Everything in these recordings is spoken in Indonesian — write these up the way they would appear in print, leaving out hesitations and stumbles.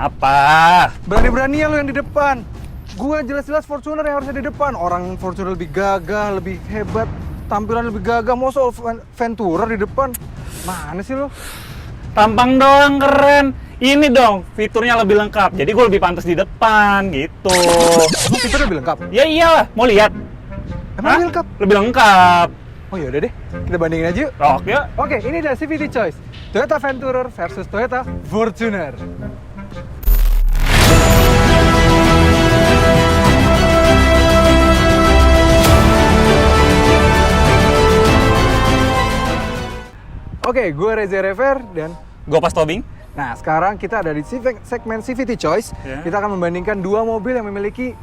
Apa? Berani-beraninya lu yang di depan. Gua jelas-jelas Fortuner yang harusnya di depan. Orang Fortuner lebih gagah, lebih hebat, tampilan lebih gagah. Masa Ventura di depan? Mana sih lu? Tampang doang keren. Ini dong, fiturnya lebih lengkap. Jadi gue lebih pantas di depan gitu. Emang fiturnya lebih lengkap? Ya iyalah, mau lihat? Emang lebih lengkap? Lebih lengkap. Oh yaudah deh, kita bandingin aja yuk. Oke. Oke, ini adalah CVT Choice. Toyota Venturer versus Toyota Fortuner. Oke, gue Reza Rever dan Gue pas tobing. nah sekarang kita ada di segmen CVT Choice. Ya. Kita akan membandingkan dua mobil yang memiliki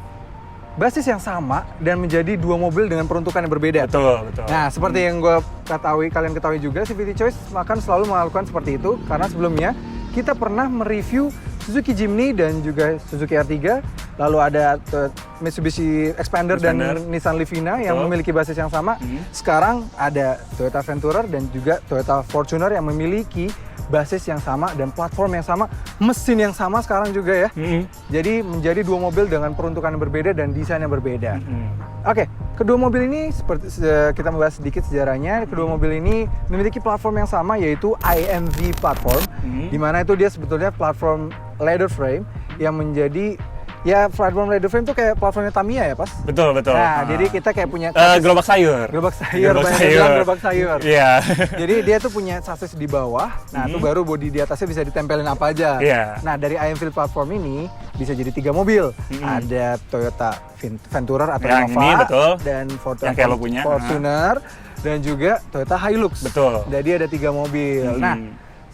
basis yang sama dan menjadi dua mobil dengan peruntukan yang berbeda. Betul, betul. Nah, seperti yang kalian ketahui juga, CVT Choice akan selalu melakukan seperti itu karena sebelumnya kita pernah mereview Suzuki Jimny dan juga Suzuki R3, lalu ada Mitsubishi Expander dan Nissan Livina yang memiliki basis yang sama. Sekarang ada Toyota Venturer dan juga Toyota Fortuner yang memiliki basis yang sama dan platform yang sama, mesin yang sama sekarang juga ya. Jadi menjadi dua mobil dengan peruntukan yang berbeda dan desain yang berbeda. Oke, kedua mobil ini seperti kita membahas sedikit sejarahnya. Kedua mobil ini memiliki platform yang sama yaitu IMV platform, di mana itu dia sebetulnya platform leather frame yang menjadi ya platform leather frame tuh kayak platformnya Tamiya ya, Pas? Betul. Nah, jadi kita kayak punya gerobak sayur. Gerobak sayur. Iya. Jadi dia tuh punya chassis di bawah, nah itu baru bodi di atasnya bisa ditempelin apa aja. Iya. Nah dari IMV platform ini bisa jadi 3 mobil. Ada Toyota Venturer atau Yang Innova, ini, betul. dan Yang kayak lo punya. Fortuner, dan juga Toyota Hilux. Betul. Jadi ada 3 mobil. Nah,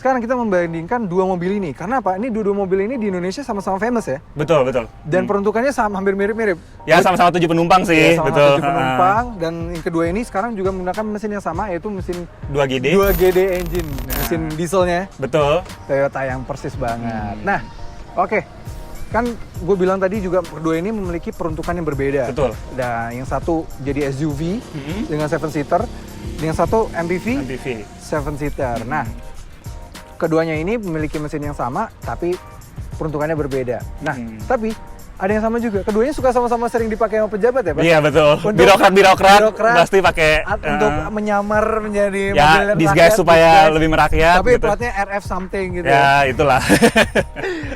sekarang kita membandingkan dua mobil ini. Karena apa? Ini dua mobil ini di Indonesia sama-sama famous ya. Betul. Dan peruntukannya sama, hampir mirip-mirip. Ya sama-sama 7 penumpang sih, Ya, sama betul. 7 penumpang. Dan yang kedua ini sekarang juga menggunakan mesin yang sama, yaitu mesin 2GD. 2GD engine, mesin dieselnya Betul. Toyota yang persis banget. Nah, oke. Kan gue bilang tadi juga kedua ini memiliki peruntukan yang berbeda. Betul. Nah, yang satu jadi SUV dengan 7-seater, yang satu MPV 7-seater. Nah, keduanya ini memiliki mesin yang sama, tapi peruntukannya berbeda. Nah, tapi ada yang sama juga. Keduanya suka sama-sama sering dipakai sama pejabat ya, Pak? Iya, betul. Untuk Birokrat pasti pakai untuk menyamar menjadi ya, mobil disguise supaya lebih merakyat. Tapi gitu. platnya RF something gitu. Ya, itulah.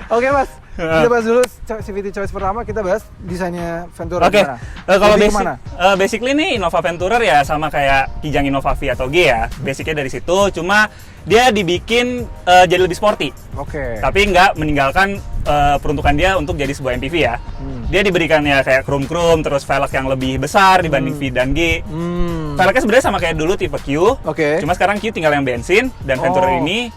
Oke, Mas. Kita bahas dulu CVT Choice pertama, kita bahas desainnya Venturer. Oke, kalau Lebih kemana? basically nih Innova Venturer ya sama kayak Kijang Innova V atau G ya. Basicnya dari situ, cuma dia dibikin jadi lebih sporty. Oke. Tapi nggak meninggalkan peruntukan dia untuk jadi sebuah MPV ya. Dia diberikan ya kayak chrome terus velg yang lebih besar dibanding V dan G. Velgnya sebenarnya sama kayak dulu tipe Q. Oke. Cuma sekarang Q tinggal yang bensin dan Venturer ini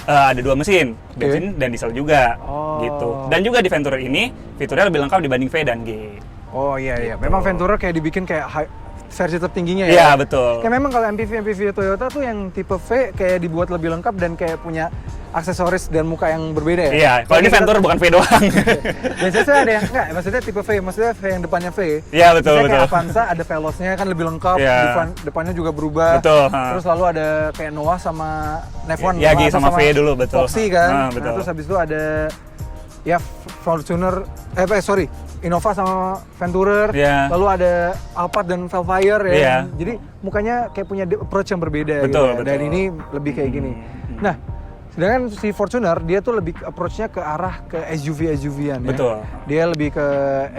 ada 2 mesin, bensin dan diesel juga, gitu. Dan juga di Venturer ini fiturnya lebih lengkap dibanding V dan G. Oh iya iya. Memang Venturer kayak dibikin kayak versi tertingginya ya. Iya, betul. Kayak memang kalau MPV Toyota tuh yang tipe V kayak dibuat lebih lengkap dan kayak punya aksesoris dan muka yang berbeda ya. Iya, kalau ini Venturer bukan V doang. Biasanya sih ada yang enggak, maksudnya tipe V, maksudnya V yang depannya V. Iya, betul. Kayak Avanza ada Velosnya kan lebih lengkap, depannya juga berubah. Betul. Terus lalu ada kayak Noah sama Nevon. Ya, G sama V dulu, betul. Foxy kan. Betul. Nah, terus habis itu ada ya Fortuner, Innova sama Venturer. Yeah. Lalu ada Alphard dan Velfire ya. Yeah. Jadi mukanya kayak punya approach yang berbeda Betul, gitu. betul. Dan ini lebih kayak gini. Nah, sedangkan si Fortuner dia tuh lebih approach-nya ke arah ke SUV-SUV-an ya. Betul. Dia lebih ke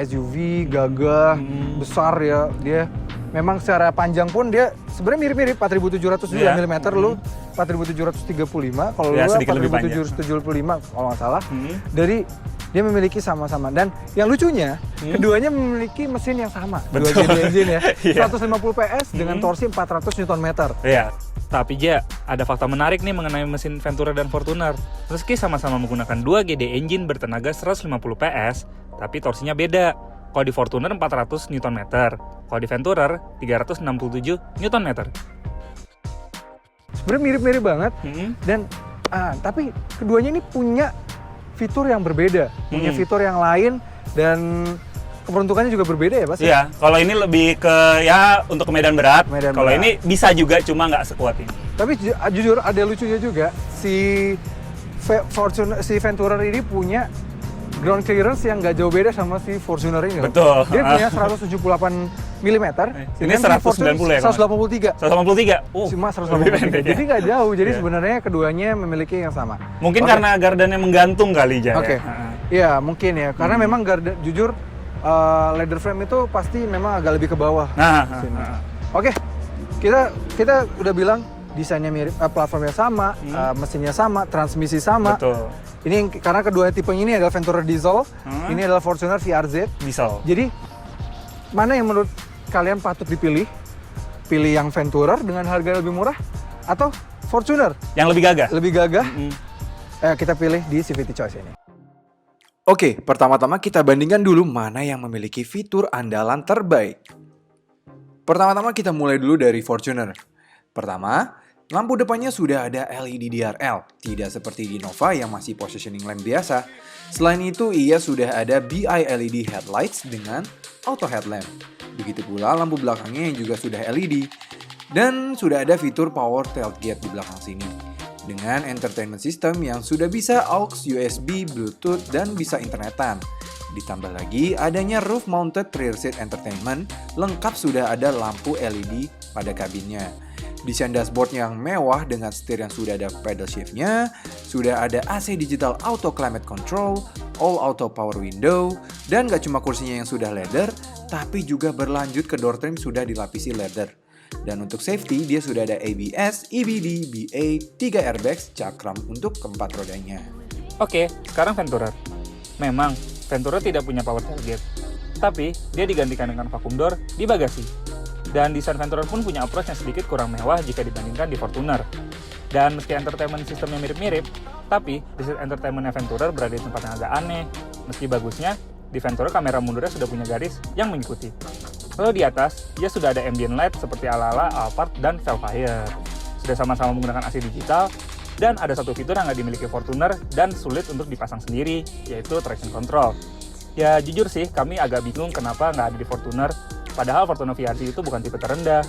SUV, gagah, besar ya. Dia memang secara panjang pun dia sebenarnya mirip-mirip 4700 mm lu 4735 kalau Ya, lu sedikit lebih 4775 kalau nggak salah. Dari dia memiliki sama-sama dan yang lucunya keduanya memiliki mesin yang sama, 2GD engine ya. 150 PS dengan torsi 400 Nm. Iya. Tapi Ja, ada fakta menarik nih mengenai mesin Venturer dan Fortuner. Meski sama-sama menggunakan 2GD engine bertenaga 150 PS, tapi torsinya beda. Kalau di Fortuner 400 Nm, kalau di Venturer 367 Nm. Sebenarnya mirip-mirip banget dan tapi keduanya ini punya fitur yang berbeda, punya fitur yang lain dan keperuntukannya juga berbeda ya, Mas? Iya, kalau ini lebih ke ya untuk ke medan berat. Kalau berat. ini bisa juga cuma nggak sekuat ini. Tapi jujur ada lucunya juga si Venturer ini punya ground clearance yang nggak jauh beda sama si Fortuner ini loh. Betul. Dia punya 178 mm. Ini 190 ya? 183. 183. Cuma lebih pendek 183. ya? Jadi nggak jauh. Jadi Iya. sebenarnya keduanya memiliki yang sama. Mungkin Oke. karena gardannya menggantung kali Ja. Oke. Iya, mungkin ya. Karena memang jujur leather frame itu pasti memang agak lebih ke bawah. Sini. Oke. Kita udah bilang desainnya mirip, platformnya sama, mesinnya sama, transmisi sama. Betul. Ini karena kedua tipe ini adalah Venturer diesel, ini adalah Fortuner VRZ. Diesel. Jadi mana yang menurut kalian patut dipilih? Pilih yang Venturer dengan harga lebih murah atau Fortuner Yang lebih gagah. lebih gagah? Kita pilih di CVT Choice ini. Oke, pertama-tama kita bandingkan dulu mana yang memiliki fitur andalan terbaik. Pertama-tama kita mulai dulu dari Fortuner. Pertama, lampu depannya sudah ada LED DRL, tidak seperti di Nova yang masih positioning lamp biasa. Selain itu, ia sudah ada BI LED headlights dengan auto headlamp. Begitu pula lampu belakangnya yang juga sudah LED. Dan sudah ada fitur power tailgate di belakang sini. Dengan entertainment system yang sudah bisa aux, USB, Bluetooth, dan bisa internetan. Ditambah lagi adanya roof mounted rear seat entertainment, lengkap sudah ada lampu LED pada kabinnya. Desain dashboard yang mewah dengan setir yang sudah ada pedal shift-nya, sudah ada AC digital auto climate control, all auto power window, dan gak cuma kursinya yang sudah leather, tapi juga berlanjut ke door trim sudah dilapisi leather. Dan untuk safety, dia sudah ada ABS, EBD, BA, 3 airbags, cakram untuk keempat rodanya. Oke, sekarang Venturer. Memang, Venturer tidak punya power tailgate, tapi dia digantikan dengan vacuum door di bagasi. Dan desain Venturer pun punya approach yang sedikit kurang mewah jika dibandingkan di Fortuner. Dan meski entertainment sistemnya mirip-mirip, tapi desain entertainmentnya Venturer berada di tempat yang agak aneh. Meski bagusnya, di Venturer kamera mundurnya sudah punya garis yang mengikuti. Lalu di atas, dia sudah ada ambient light seperti ala-ala Alphard dan Velfire. Sudah sama-sama menggunakan AC digital, dan ada satu fitur yang nggak dimiliki Fortuner dan sulit untuk dipasang sendiri, yaitu traction control. Ya jujur sih, kami agak bingung kenapa nggak ada di Fortuner, padahal Fortuner VRZ itu bukan tipe terendah.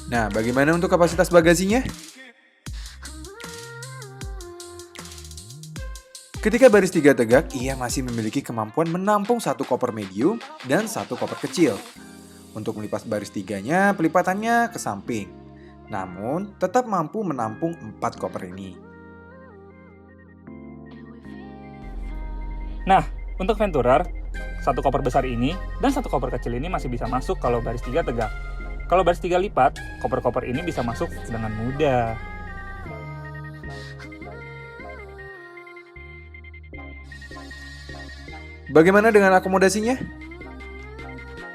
Nah, bagaimana untuk kapasitas bagasinya? Ketika baris 3 tegak, ia masih memiliki kemampuan menampung satu koper medium dan satu koper kecil. Untuk melipat baris 3-nya, pelipatannya ke samping. Namun, tetap mampu menampung 4 koper ini. Nah, untuk Venturer, satu koper besar ini dan satu koper kecil ini masih bisa masuk kalau baris 3 tegak. Kalau baris 3 lipat, koper-koper ini bisa masuk dengan mudah. Bagaimana dengan akomodasinya?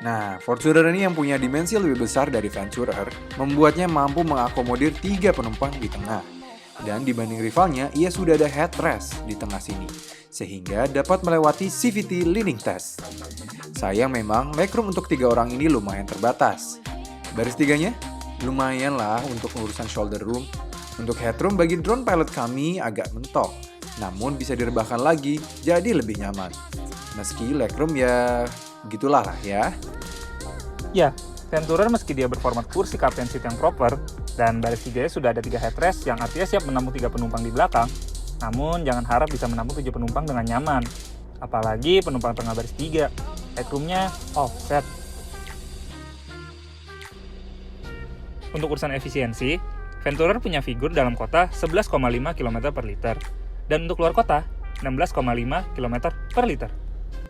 Nah, Fortuner ini yang punya dimensi lebih besar dari Venturer, membuatnya mampu mengakomodir 3 penumpang di tengah. Dan dibanding rivalnya, ia sudah ada headrest di tengah sini, sehingga dapat melewati CVT leaning test. Sayang memang, legroom untuk 3 orang ini lumayan terbatas. Baris 3-nya? Lumayan lah untuk urusan shoulder room. Untuk headroom bagi drone pilot kami agak mentok, namun bisa direbahkan lagi, jadi lebih nyaman. Meski legroom ya gitulah lah ya. Ya, Venturer meski dia berformat kursi captain seat yang proper, dan baris 3-nya sudah ada 3 headrest yang artinya siap menampung 3 penumpang di belakang, namun jangan harap bisa menampung 7 penumpang dengan nyaman. Apalagi penumpang tengah baris 3, headroomnya offset. Untuk urusan efisiensi, Venturer punya figur dalam kota 11,5 km per liter, dan untuk luar kota 16,5 km per liter.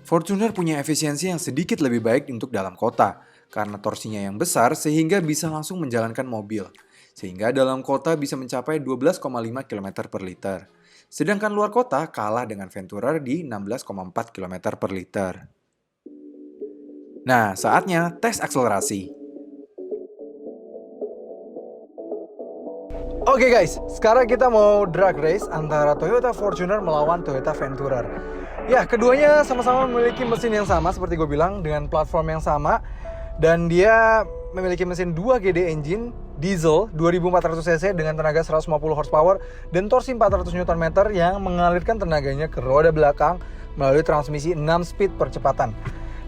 Fortuner punya efisiensi yang sedikit lebih baik untuk dalam kota, karena torsinya yang besar sehingga bisa langsung menjalankan mobil. Sehingga dalam kota bisa mencapai 12,5 km per liter. Sedangkan luar kota kalah dengan Venturer di 16,4 km per liter. Nah, saatnya tes akselerasi. Oke guys, sekarang kita mau drag race antara Toyota Fortuner melawan Toyota Venturer. Ya, keduanya sama-sama memiliki mesin yang sama seperti gue bilang, dengan platform yang sama. Dan dia memiliki mesin 2GD engine diesel 2400 cc dengan tenaga 150 horsepower dan torsi 400 Nm yang mengalirkan tenaganya ke roda belakang melalui transmisi 6 speed percepatan.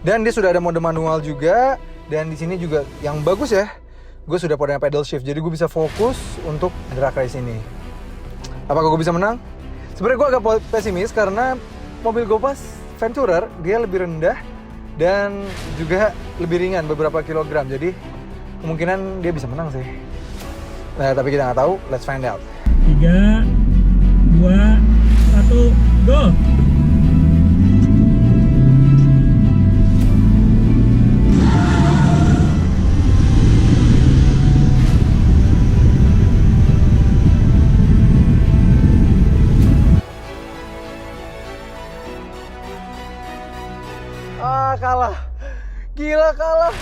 Dan dia sudah ada mode manual juga, dan di sini juga yang bagus ya, gue sudah pada pedal shift, jadi gue bisa fokus untuk drag race ini. Apakah gue bisa menang? Sebenarnya gue agak pesimis karena mobil Gopas Venturer dia lebih rendah dan juga lebih ringan beberapa kilogram. Jadi kemungkinan dia bisa menang sih. Nah, tapi kita nggak tahu. Let's find out. 3, 2, 1, go! Kalah. Gila kalah.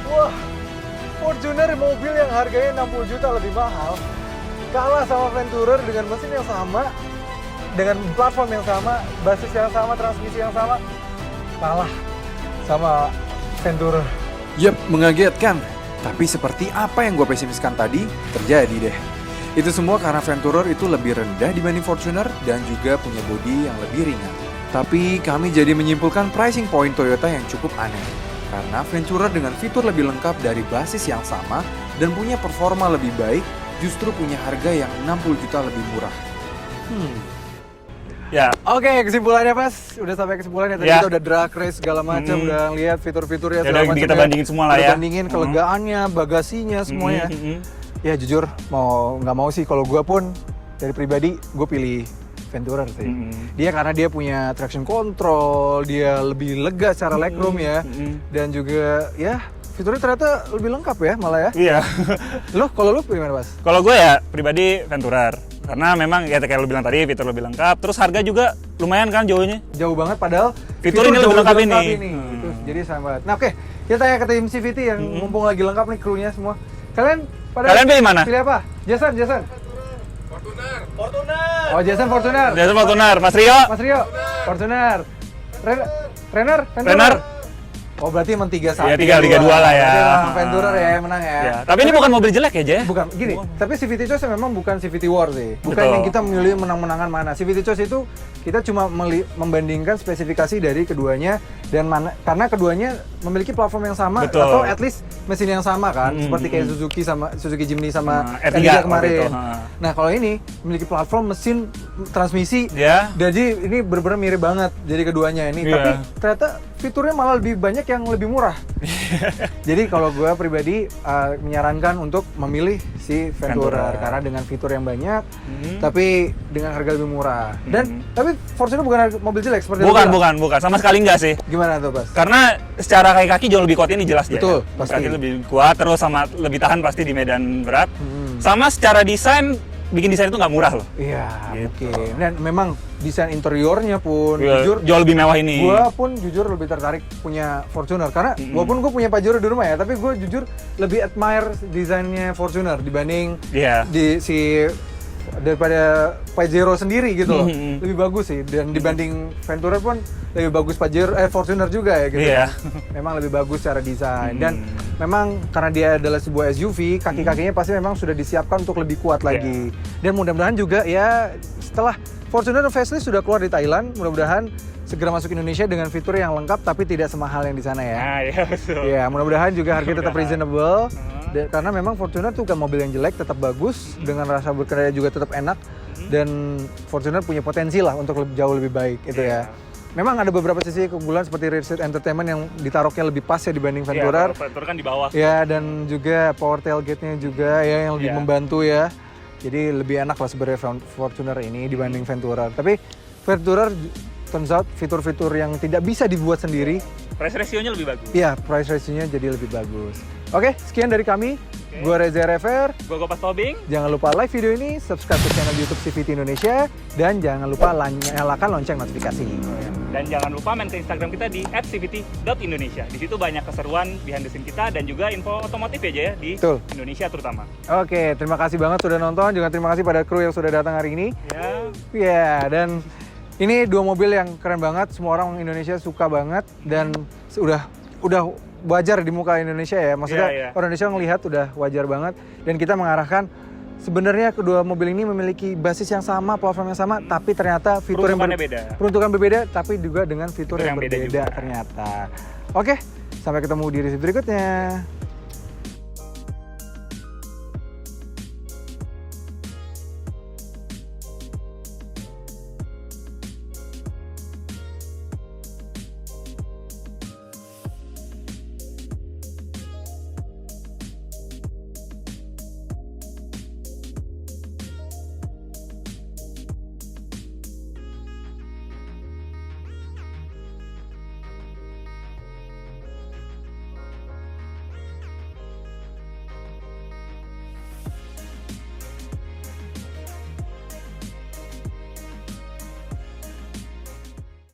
Wah. Fortuner mobil yang harganya 60 juta lebih mahal. Kalah sama Venturer dengan mesin yang sama, dengan platform yang sama, basis yang sama, transmisi yang sama. Kalah sama Venturer. Yep, mengagetkan. Tapi seperti apa yang gue pesimiskan tadi, terjadi deh. Itu semua karena Venturer itu lebih rendah dibanding Fortuner dan juga punya bodi yang lebih ringan. Tapi kami jadi menyimpulkan pricing point Toyota yang cukup aneh. Karena Venturer dengan fitur lebih lengkap dari basis yang sama dan punya performa lebih baik, justru punya harga yang 60 juta lebih murah. Ya, Oke, kesimpulannya Pas. Udah sampai kesimpulannya. Tadi Ya. kita udah drag race segala macam, udah lihat fitur-fiturnya Ya segala udah, macam. kita bandingin semua lah Udah ya. bandingin kelegaannya, bagasinya, semuanya. Ya jujur, mau nggak mau sih kalau gue pun dari pribadi gue pilih Venturer sih. Dia karena dia punya traction control, dia lebih lega secara legroom ya, dan juga ya fiturnya ternyata lebih lengkap ya malah ya. Iya. Lo kalau lo gimana Mas? Kalau gue ya pribadi Venturer. Karena memang ya kayak lo bilang tadi, fitur lebih lengkap. Terus harga juga lumayan kan jauhnya. Jauh banget padahal Fitur ini lebih lengkap ini. Itu jadi sama banget. Nah oke, kita tanya ke tim CVT yang mumpung lagi lengkap nih krunya semua. Kalian Kalian pilih mana? Pilih apa? Jason. Fortuner. Oh, Jason Fortuner. Jason Fortuner, Mas Rio. Mas Rio. Fortuner. Renner. Renner. Oh, berarti emang 3-1. Iya, 3-2 lah ya. Berarti emang Venturer ya yang menang ya. Ya, tapi ini bukan mobil jelek ya, Jay? Bukan, gini, tapi CVT Choice memang bukan CVT War sih. Bukan Betul. yang kita memilih menang-menangan mana. CVT Choice itu kita cuma membandingkan spesifikasi dari keduanya dan mana karena keduanya memiliki platform yang sama Betul. atau at least mesin yang sama kan, seperti kayak Suzuki Jimny sama R3 kemarin. waktu itu, Nah, kalau ini memiliki platform mesin transmisi. Ya. Jadi ini benar-benar mirip banget jadi keduanya ini, Iya. tapi ternyata fiturnya malah lebih banyak yang lebih murah. Jadi kalau gue pribadi menyarankan untuk memilih si Venturer karena dengan fitur yang banyak, tapi dengan harga lebih murah. Dan tapi Fortuner bukan mobil jelek seperti Bukan, lo bilang. bukan. Sama sekali enggak sih. Gimana tuh, Bas? Karena secara kaki jauh lebih kuat ini jelas Betul, ya. pasti. Kaki lebih kuat, terus sama lebih tahan pasti di medan berat. Sama secara desain, bikin desain itu nggak murah loh. Iya, Gitu. oke. Dan memang desain interiornya pun Iya, jujur jauh lebih mewah ini. Gua pun jujur lebih tertarik punya Fortuner karena walaupun gue punya Pajero di rumah ya, tapi gue jujur lebih admire desainnya Fortuner dibanding Iya. daripada Pajero sendiri gitu loh. Lebih bagus sih dan dibanding Venturer pun lebih bagus Fortuner juga ya gitu. Iya. Memang lebih bagus secara desain dan memang karena dia adalah sebuah SUV, kaki-kakinya pasti memang sudah disiapkan untuk lebih kuat lagi. Dan mudah-mudahan juga ya setelah Fortuner facelift sudah keluar di Thailand, mudah-mudahan segera masuk Indonesia dengan fitur yang lengkap tapi tidak semahal yang di sana ya. Nah, iya betul. Ya, mudah-mudahan juga harganya tetap reasonable. Karena memang Fortuner tuh bukan mobil yang jelek, tetap bagus, dengan rasa berkendara juga tetap enak, dan Fortuner punya potensi lah untuk jauh lebih baik itu ya. Memang ada beberapa sisi keunggulan seperti rear seat entertainment yang ditaruhnya lebih pas ya dibanding Venturer. Venturer kan di bawah. Ya, dan juga power tailgate-nya juga ya yang lebih membantu ya. Jadi lebih enak lah sebenarnya Fortuner ini dibanding Venturer. Tapi Venturer turns out fitur-fitur yang tidak bisa dibuat sendiri. Price ratio-nya lebih bagus. Iya, price ratio-nya jadi lebih bagus. Oke, sekian dari kami. Gua Reza Rever. Gua Gopas Tobing. Jangan lupa like video ini, subscribe ke channel YouTube CVT Indonesia, dan jangan lupa nyalakan lonceng notifikasi. Dan jangan lupa main ke Instagram kita di @cvt.indonesia. Di situ banyak keseruan behind the scene kita dan juga info otomotif aja ya di Betul. Indonesia terutama. Oke, terima kasih banget sudah nonton. Juga terima kasih pada kru yang sudah datang hari ini. Ya. Ya, dan ini dua mobil yang keren banget. Semua orang Indonesia suka banget dan udah wajar di muka Indonesia ya. Maksudnya Iya. orang Indonesia ngelihat udah wajar banget. Dan kita mengarahkan sebenarnya kedua mobil ini memiliki basis yang sama, platform yang sama, tapi ternyata fitur yang peruntukan berbeda, tapi juga dengan fitur yang beda berbeda juga. ternyata. Oke, sampai ketemu di review berikutnya.